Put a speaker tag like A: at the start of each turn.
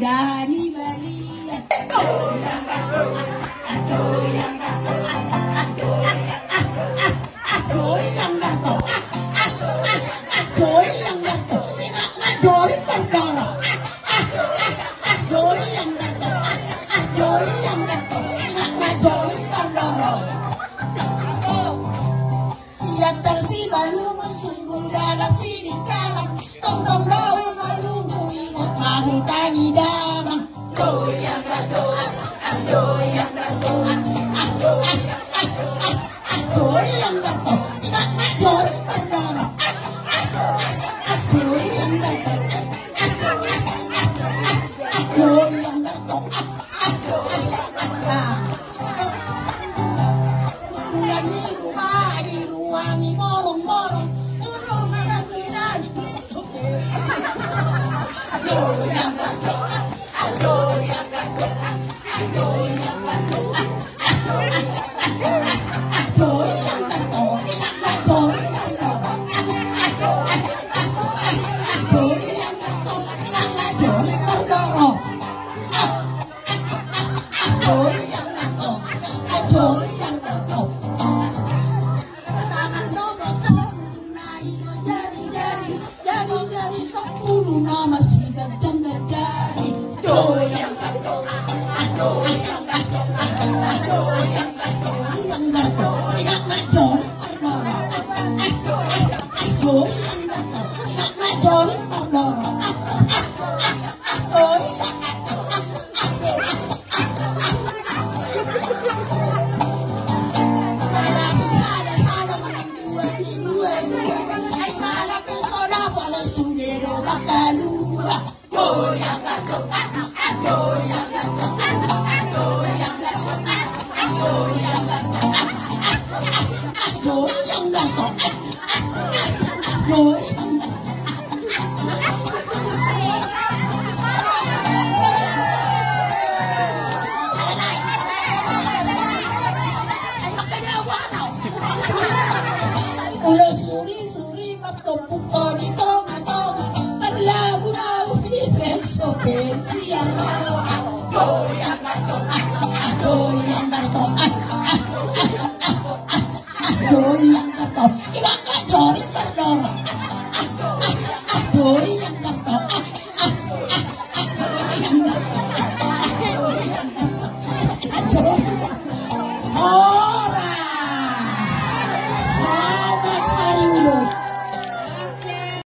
A: dari Bali. Goyang goyang goyang goyang goyang pandora. Goyang goyang pandora. Yang tersibalu sungguh dalam sirikalam, tong-tong bau malungu ingat mahita di damang. Goyang goyang goyang goyang goyang pandora. Goyang di ruangi morong-morong, jadi 10 nama sidang terjadi. Goyang ulo suri-suri magtupok ko di tonga-tonga, parlago-lago di perso-persiya. Goyang goyang inakajori pandora. Goyang